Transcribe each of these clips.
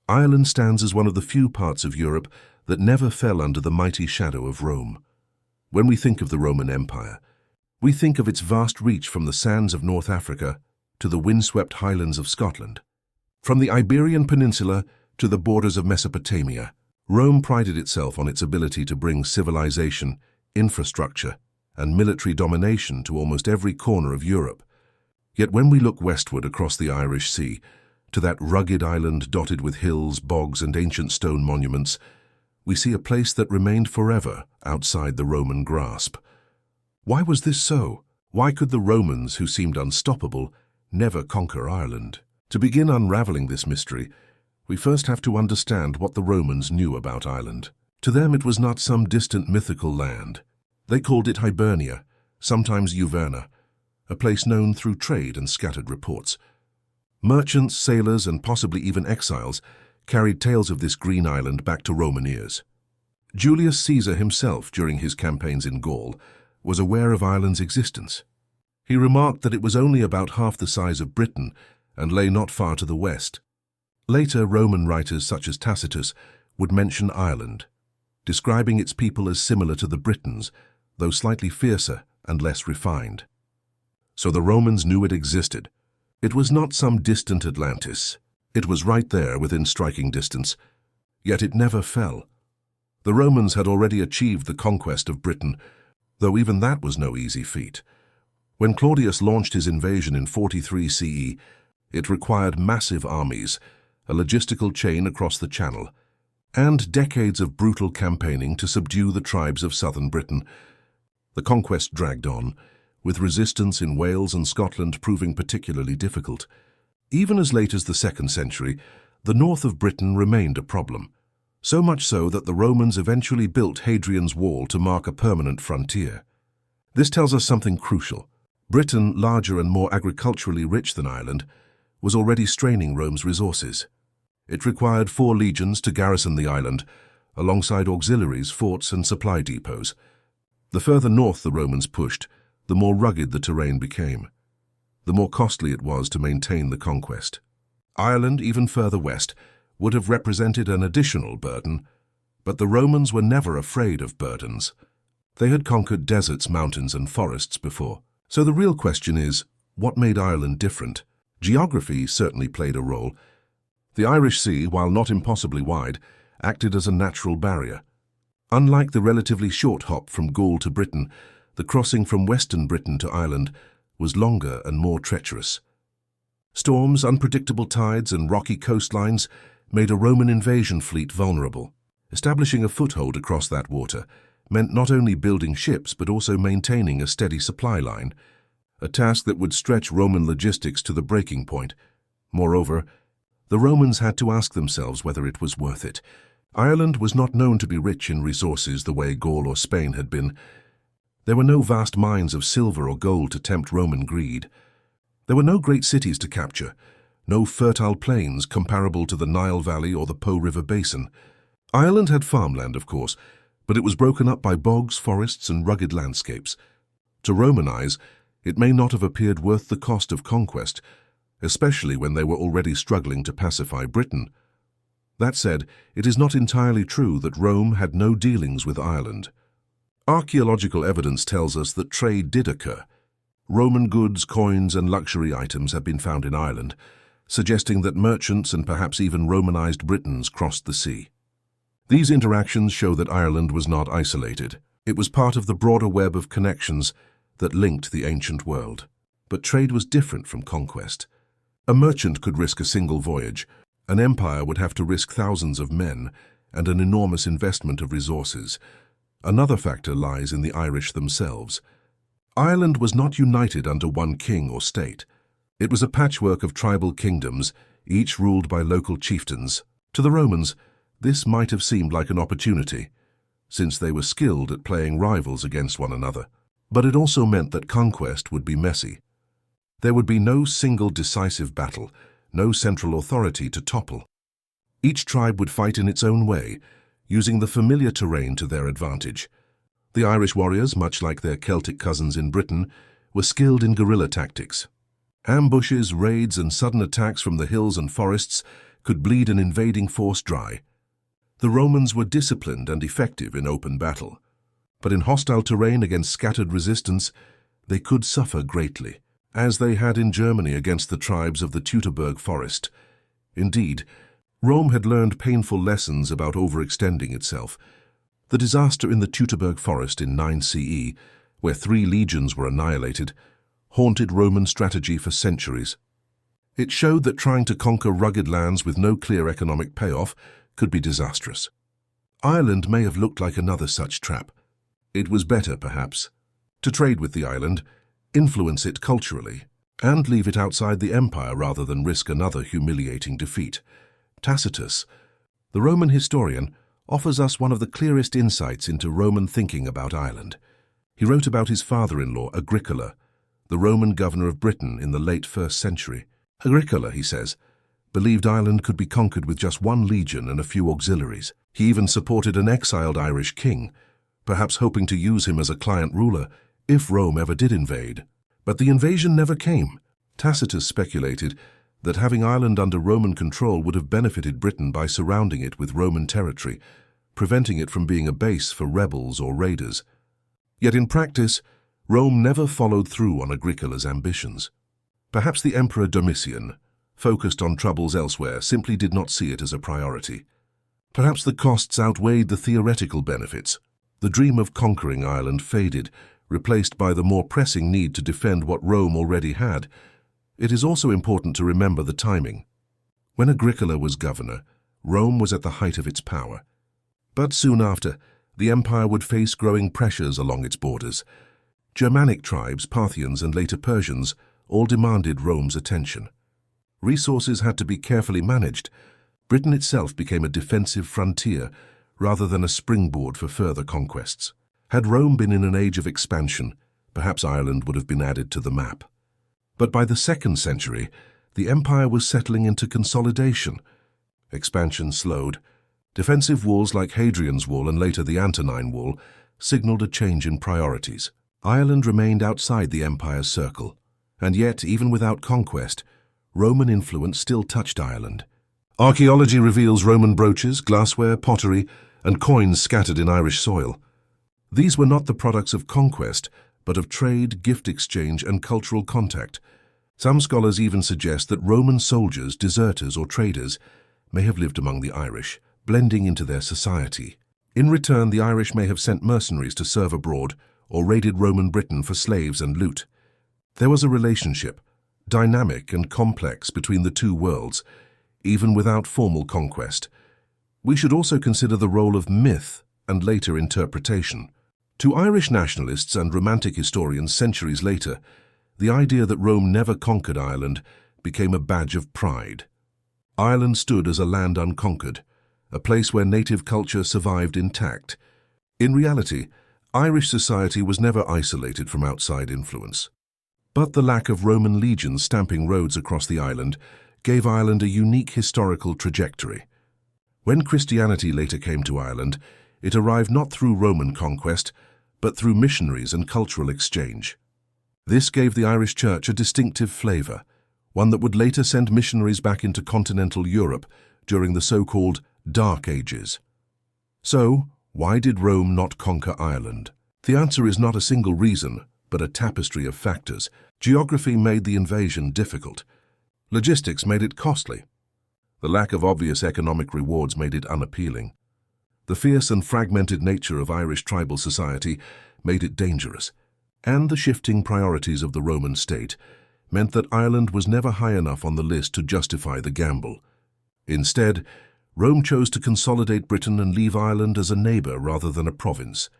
Ireland stands as one of the few parts of Europe that never fell under the mighty shadow of Rome. When we think of the Roman Empire, we think of its vast reach from the sands of North Africa to the windswept highlands of Scotland. From the Iberian Peninsula to the borders of Mesopotamia, Rome prided itself on its ability to bring civilization, infrastructure, and military domination to almost every corner of Europe. Yet when we look westward across the Irish Sea, to that rugged island dotted with hills, bogs, and ancient stone monuments, we see a place that remained forever outside the Roman grasp. Why was this so? Why could the Romans, who seemed unstoppable, never conquer Ireland? To begin unraveling this mystery, we first have to understand what the Romans knew about Ireland. To them it was not some distant mythical land. They called it Hibernia, sometimes Hibernia, a place known through trade and scattered reports. Merchants, sailors, and possibly even exiles carried tales of this green island back to Roman ears. Julius Caesar himself, during his campaigns in Gaul, was aware of Ireland's existence. He remarked that it was only about half the size of Britain and lay not far to the west. Later, Roman writers such as Tacitus would mention Ireland, describing its people as similar to the Britons, though slightly fiercer and less refined. So the Romans knew it existed. It was not some distant Atlantis. It was right there within striking distance, yet it never fell. The Romans had already achieved the conquest of Britain, though even that was no easy feat. When Claudius launched his invasion in 43 CE, it required massive armies, a logistical chain across the Channel, and decades of brutal campaigning to subdue the tribes of southern Britain. The conquest dragged on, with resistance in Wales and Scotland proving particularly difficult. Even as late as the 2nd century, the north of Britain remained a problem, so much so that the Romans eventually built Hadrian's Wall to mark a permanent frontier. This tells us something crucial. Britain, larger and more agriculturally rich than Ireland, was already straining Rome's resources. It required 4 legions to garrison the island, alongside auxiliaries, forts, and supply depots. The further north the Romans pushed, the more rugged the terrain became, the more costly it was to maintain the conquest. Ireland, even further west, would have represented an additional burden, but the Romans were never afraid of burdens. They had conquered deserts, mountains, and forests before. So the real question is, what made Ireland different? Geography certainly played a role. The Irish Sea, while not impossibly wide, acted as a natural barrier. Unlike the relatively short hop from Gaul to Britain, the crossing from western Britain to Ireland was longer and more treacherous. Storms, unpredictable tides, and rocky coastlines made a Roman invasion fleet vulnerable. Establishing a foothold across that water meant not only building ships but also maintaining a steady supply line, a task that would stretch Roman logistics to the breaking point. Moreover, the Romans had to ask themselves whether it was worth it. Ireland was not known to be rich in resources the way Gaul or Spain had been. There were no vast mines of silver or gold to tempt Roman greed. There were no great cities to capture, no fertile plains comparable to the Nile Valley or the Po River Basin. Ireland had farmland, of course, but it was broken up by bogs, forests, and rugged landscapes. To Roman eyes, it may not have appeared worth the cost of conquest, especially when they were already struggling to pacify Britain. That said, it is not entirely true that Rome had no dealings with Ireland. Archaeological evidence tells us that trade did occur. Roman goods, coins, and luxury items have been found in Ireland, suggesting that merchants and perhaps even Romanized Britons crossed the sea. These interactions show that Ireland was not isolated. It was part of the broader web of connections that linked the ancient world. But trade was different from conquest. A merchant could risk a single voyage. An empire would have to risk thousands of men and an enormous investment of resources. Another factor lies in the Irish themselves. Ireland was not united under one king or state. It was a patchwork of tribal kingdoms, each ruled by local chieftains. To the Romans, this might have seemed like an opportunity, since they were skilled at playing rivals against one another. But it also meant that conquest would be messy. There would be no single decisive battle, no central authority to topple. Each tribe would fight in its own way, using the familiar terrain to their advantage. The Irish warriors, much like their Celtic cousins in Britain, were skilled in guerrilla tactics. Ambushes, raids, and sudden attacks from the hills and forests could bleed an invading force dry. The Romans were disciplined and effective in open battle, but in hostile terrain against scattered resistance, they could suffer greatly, as they had in Germany against the tribes of the Teutoburg forest. Indeed, Rome had learned painful lessons about overextending itself. The disaster in the Teutoburg forest in 9 CE, where 3 legions were annihilated, haunted Roman strategy for centuries. It showed that trying to conquer rugged lands with no clear economic payoff could be disastrous. Ireland may have looked like another such trap. It was better, perhaps, to trade with the island, influence it culturally, and leave it outside the empire rather than risk another humiliating defeat. Tacitus, the Roman historian, offers us one of the clearest insights into Roman thinking about Ireland. He wrote about his father-in-law, Agricola, the Roman governor of Britain in the late 1st century. Agricola, he says, believed Ireland could be conquered with just 1 legion and a few auxiliaries. He even supported an exiled Irish king, perhaps hoping to use him as a client ruler if Rome ever did invade. But the invasion never came. Tacitus speculated that having Ireland under Roman control would have benefited Britain by surrounding it with Roman territory, preventing it from being a base for rebels or raiders. Yet in practice, Rome never followed through on Agricola's ambitions. Perhaps the Emperor Domitian, focused on troubles elsewhere, simply did not see it as a priority. Perhaps the costs outweighed the theoretical benefits. The dream of conquering Ireland faded, replaced by the more pressing need to defend what Rome already had. It is also important to remember the timing. When Agricola was governor, Rome was at the height of its power. But soon after, the empire would face growing pressures along its borders. Germanic tribes, Parthians and later Persians, all demanded Rome's attention. Resources had to be carefully managed. Britain itself became a defensive frontier rather than a springboard for further conquests. Had Rome been in an age of expansion, perhaps Ireland would have been added to the map. But by the 2nd century, the empire was settling into consolidation. Expansion slowed. Defensive walls like Hadrian's Wall and later the Antonine Wall signaled a change in priorities. Ireland remained outside the empire's circle, and yet, even without conquest, Roman influence still touched Ireland. Archaeology reveals Roman brooches, glassware, pottery, and coins scattered in Irish soil. These were not the products of conquest, but of trade, gift exchange, and cultural contact. Some scholars even suggest that Roman soldiers, deserters, or traders may have lived among the Irish, blending into their society. In return, the Irish may have sent mercenaries to serve abroad or raided Roman Britain for slaves and loot. There was a relationship, dynamic and complex, between the two worlds, even without formal conquest. We should also consider the role of myth and later interpretation. To Irish nationalists and Romantic historians centuries later, the idea that Rome never conquered Ireland became a badge of pride. Ireland stood as a land unconquered, a place where native culture survived intact. In reality, Irish society was never isolated from outside influence. But the lack of Roman legions stamping roads across the island gave Ireland a unique historical trajectory. When Christianity later came to Ireland, it arrived not through Roman conquest, but through missionaries and cultural exchange. This gave the Irish Church a distinctive flavor, one that would later send missionaries back into continental Europe during the so-called Dark Ages. So, why did Rome not conquer Ireland? The answer is not a single reason, but a tapestry of factors. Geography made the invasion difficult. Logistics made it costly. The lack of obvious economic rewards made it unappealing. The fierce and fragmented nature of Irish tribal society made it dangerous, and the shifting priorities of the Roman state meant that Ireland was never high enough on the list to justify the gamble. Instead, Rome chose to consolidate Britain and leave Ireland as a neighbor rather than a province,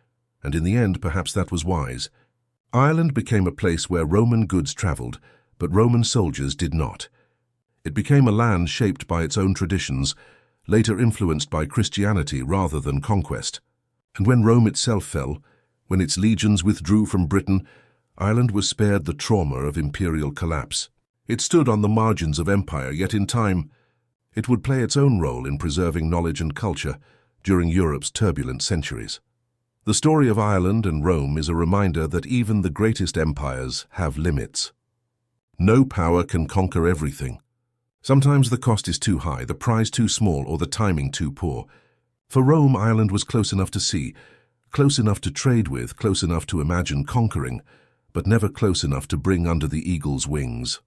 and in the end perhaps that was wise. Ireland became a place where Roman goods traveled, but Roman soldiers did not. It became a land shaped by its own traditions, later influenced by Christianity rather than conquest. And when Rome itself fell, when its legions withdrew from Britain, Ireland was spared the trauma of imperial collapse. It stood on the margins of empire, yet in time, it would play its own role in preserving knowledge and culture during Europe's turbulent centuries. The story of Ireland and Rome is a reminder that even the greatest empires have limits. No power can conquer everything. Sometimes the cost is too high, the prize too small, or the timing too poor. For Rome, Ireland was close enough to see, close enough to trade with, close enough to imagine conquering, but never close enough to bring under the eagle's wings.